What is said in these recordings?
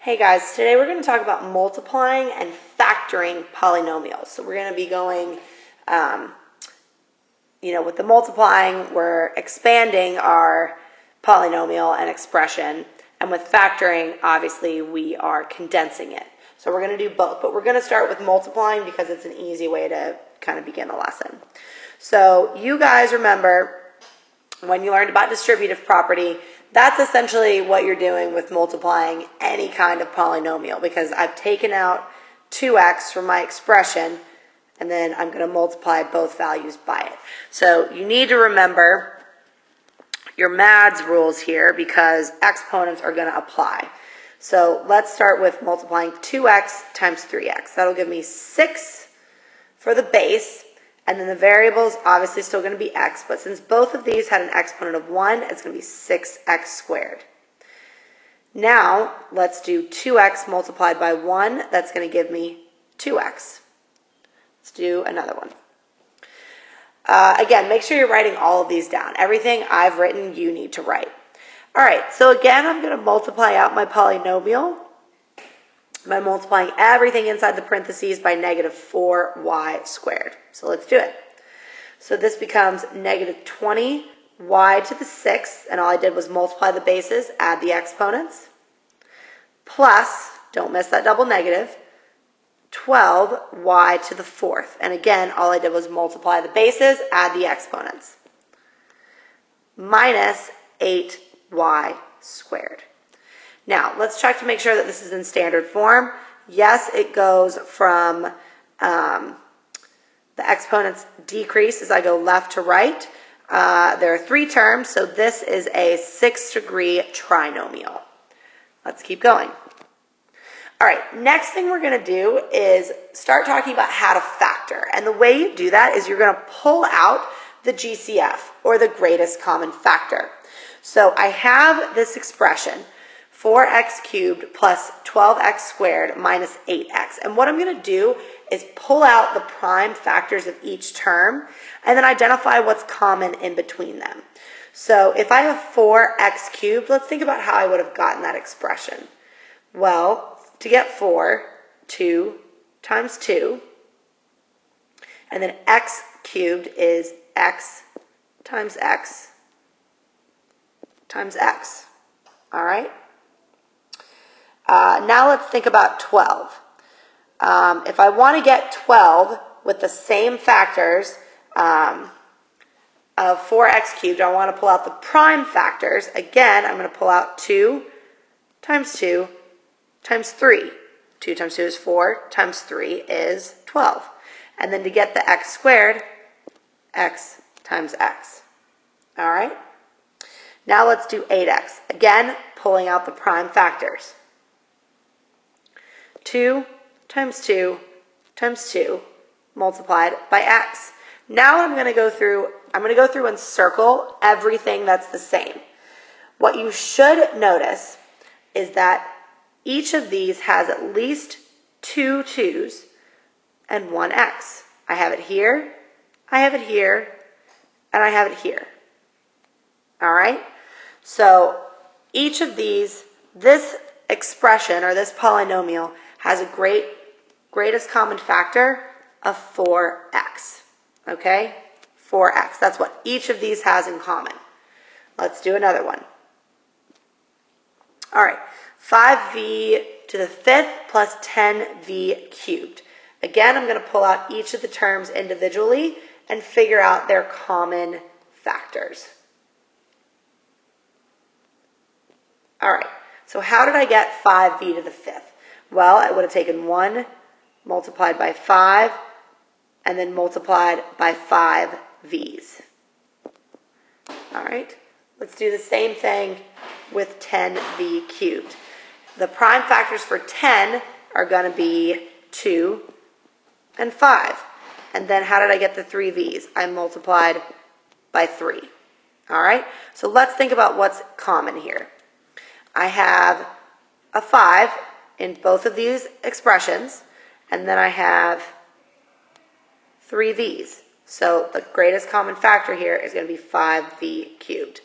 Hey guys, today we're going to talk about multiplying and factoring polynomials. So we're going to be going, with the multiplying, we're expanding our polynomial and expression. And with factoring, obviously, we are condensing it. So we're going to do both. But we're going to start with multiplying because it's an easy way to kind of begin the lesson. So you guys remember when you learned about distributive property, that's essentially what you're doing with multiplying any kind of polynomial, because I've taken out 2x from my expression and then I'm going to multiply both values by it. So you need to remember your MADS rules here because exponents are going to apply. So let's start with multiplying 2x times 3x. That'll give me 6 for the base. And then the variable is obviously still going to be x, but since both of these had an exponent of 1, it's going to be 6x squared. Now, let's do 2x multiplied by 1. That's going to give me 2x. Let's do another one. Again, make sure you're writing all of these down. Everything I've written, you need to write. All right, so again, I'm going to multiply out my polynomial by multiplying everything inside the parentheses by negative 4y squared. So let's do it. So this becomes negative 20y to the 6th, and all I did was multiply the bases, add the exponents, plus, don't miss that double negative, 12y to the 4th. And again, all I did was multiply the bases, add the exponents, minus 8y squared. Now, let's check to make sure that this is in standard form. Yes, it goes from the exponents decrease as I go left to right. There are 3 terms, so this is a 6th-degree trinomial. Let's keep going. All right, next thing we're going to do is start talking about how to factor. And the way you do that is you're going to pull out the GCF, or the greatest common factor. So I have this expression, 4x cubed plus 12x squared minus 8x. And what I'm going to do is pull out the prime factors of each term and then identify what's common in between them. So if I have 4x cubed, let's think about how I would have gotten that expression. Well, to get 4, 2 times 2, and then x cubed is x times x times x. All right? Now let's think about 12. If I want to get 12 with the same factors of 4x cubed, I want to pull out the prime factors. Again, I'm going to pull out 2 times 2 times 3. 2 times 2 is 4, times 3 is 12. And then to get the x squared, x times x. All right? Now let's do 8x. Again, pulling out the prime factors. 2 times 2 times 2 multiplied by x. Now I'm going to go through and circle everything that's the same. What you should notice is that each of these has at least 2 2's and 1 x. I have it here, I have it here, and I have it here. All right? So each of these, this expression or this polynomial has a greatest common factor of 4x. Okay? 4x. That's what each of these has in common. Let's do another one. All right. 5v to the 5th plus 10v cubed. Again, I'm going to pull out each of the terms individually and figure out their common factors. All right. So how did I get 5v to the 5th? Well, I would have taken 1 multiplied by 5 and then multiplied by 5 v's. All right, let's do the same thing with 10v cubed. The prime factors for 10 are going to be 2 and 5. And then how did I get the 3 v's? I multiplied by 3. All right, so let's think about what's common here. I have a 5 in both of these expressions, and then I have 3 v's. So the greatest common factor here is going to be 5v cubed.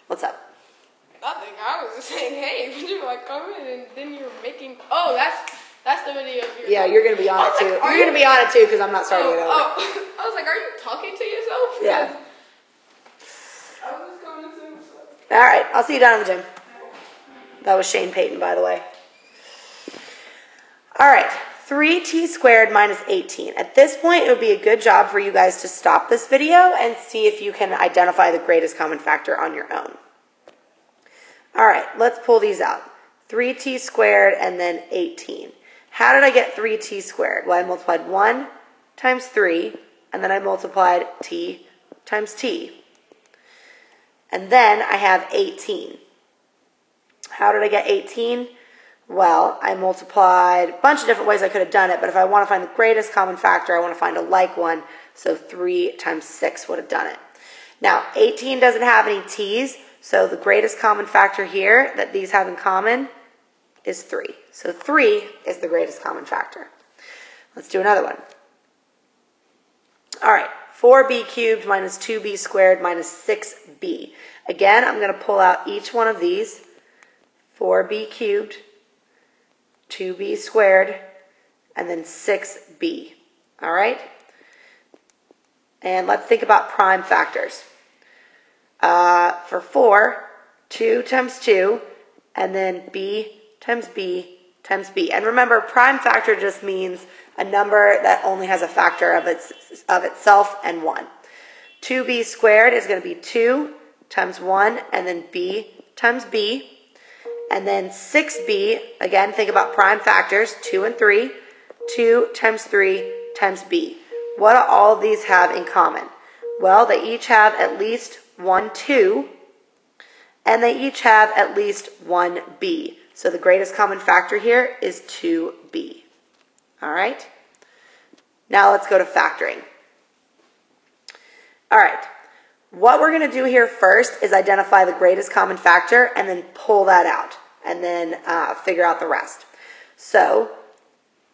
What's up? nothing. I was just saying, hey, would you like come in? And then you're making. Oh, that's the video. Yeah, you're gonna be on it too. You're gonna be on it too because I'm not starting it over. Oh, I was like, are you talking to yourself? Yeah. I was just going to say stuff. All right, I'll see you down in the gym. That was Shane Payton, by the way. All right, 3t squared minus 18. At this point, it would be a good job for you guys to stop this video and see if you can identify the greatest common factor on your own. All right, let's pull these out. 3t squared and then 18. How did I get 3t squared? Well, I multiplied 1 times 3, and then I multiplied t times t. And then I have 18. How did I get 18? Well, I multiplied a bunch of different ways I could have done it, but if I want to find the greatest common factor, I want to find a like one, so 3 times 6 would have done it. Now, 18 doesn't have any t's, so the greatest common factor here that these have in common is 3. So 3 is the greatest common factor. Let's do another one. All right, 4b cubed minus 2b squared minus 6b. Again, I'm going to pull out each one of these. 4b cubed, 2b squared, and then 6b. All right? And let's think about prime factors. For 4, 2 times 2, and then b times b times b. And remember, prime factor just means a number that only has a factor of itself and 1. 2b squared is going to be 2 times 1, and then b times b. And then 6b, again, think about prime factors, 2 and 3. 2 times 3 times b. What do all of these have in common? Well, they each have at least 1, 2, and they each have at least 1b. So the greatest common factor here is 2b. All right? Now let's go to factoring. All right. What we're going to do here first is identify the greatest common factor and then pull that out and then figure out the rest. So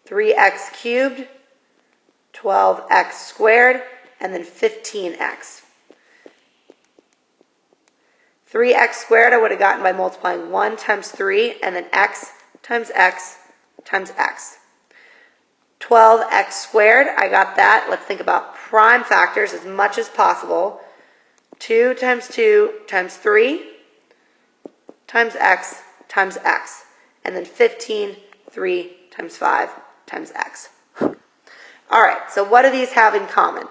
3x cubed, 12x squared, and then 15x. 3x squared I would have gotten by multiplying 1 times 3 and then x times x times x. 12x squared, I got that. Let's think about prime factors as much as possible. 2 times 2 times 3 times x times x. And then 15, 3 times 5 times x. All right, so what do these have in common?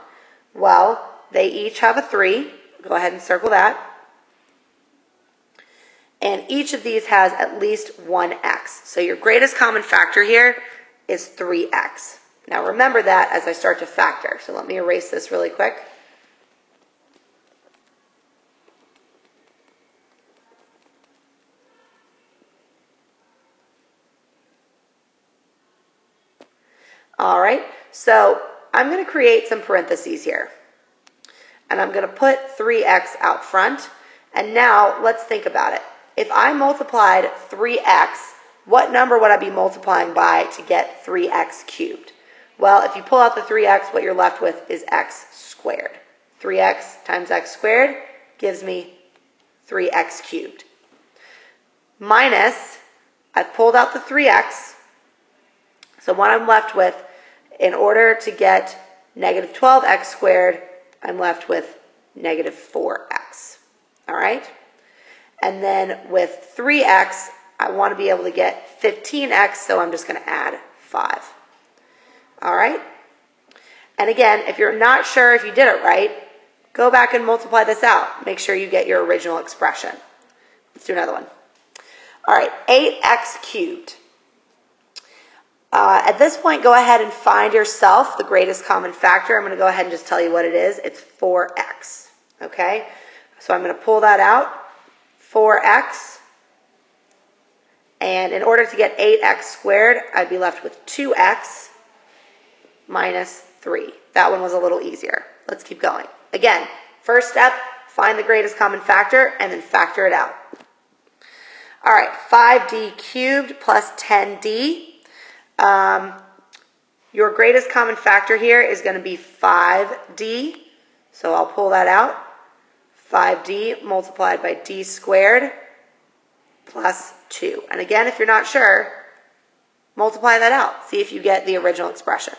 Well, they each have a 3. Go ahead and circle that. And each of these has at least one x. So your greatest common factor here is 3x. Now remember that as I start to factor. So let me erase this really quick. All right, so I'm going to create some parentheses here. And I'm going to put 3x out front. And now let's think about it. If I multiplied 3x, what number would I be multiplying by to get 3x cubed? Well, if you pull out the 3x, what you're left with is x squared. 3x times x squared gives me 3x cubed. Minus, I've pulled out the 3x. So what I'm left with, in order to get negative 12x squared, I'm left with negative 4x. All right? And then with 3x, I want to be able to get 15x, so I'm just going to add 5. All right? And again, if you're not sure if you did it right, go back and multiply this out. Make sure you get your original expression. Let's do another one. All right, 8x cubed. At this point, go ahead and find yourself the greatest common factor. I'm going to go ahead and just tell you what it is. It's 4x. Okay? So I'm going to pull that out. 4x. And in order to get 8x squared, I'd be left with 2x minus 3. That one was a little easier. Let's keep going. Again, first step, find the greatest common factor and then factor it out. All right, 5d cubed plus 10d. Your greatest common factor here is going to be 5d. So I'll pull that out. 5d multiplied by d squared plus 2. And again, if you're not sure, multiply that out. See if you get the original expression.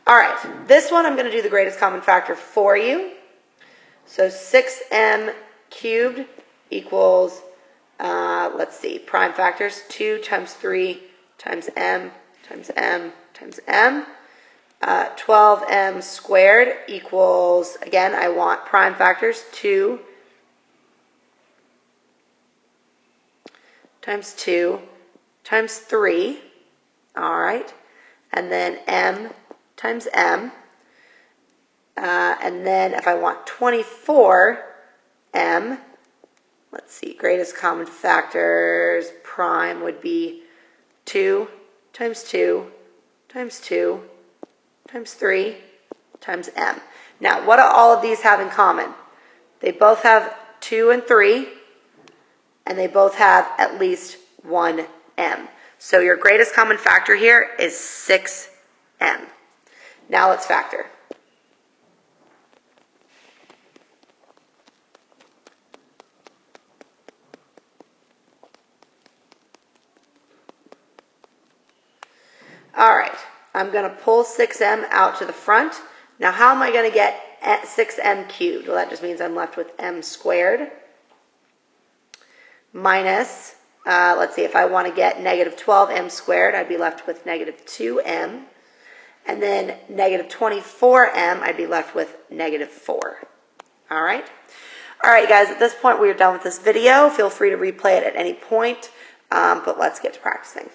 All right, this one I'm going to do the greatest common factor for you. So 6m cubed equals, let's see, prime factors, 2 times 3 times m times m times m. 12m squared equals, again, I want prime factors, 2 times 2 times 3, all right, and then m times m, and then if I want 24m, let's see, greatest common factors, prime would be 2 times 2 times 2 times 3 times m. Now, what do all of these have in common? They both have 2 and 3, and they both have at least one m. So your greatest common factor here is 6m. Now let's factor. All right, I'm going to pull 6m out to the front. Now how am I going to get 6m cubed? Well, that just means I'm left with m squared minus, let's see, if I want to get negative 12m squared, I'd be left with negative 2m. And then negative 24m, I'd be left with negative 4. All right? All right, guys, at this point, we are done with this video. Feel free to replay it at any point, but let's get to practicing.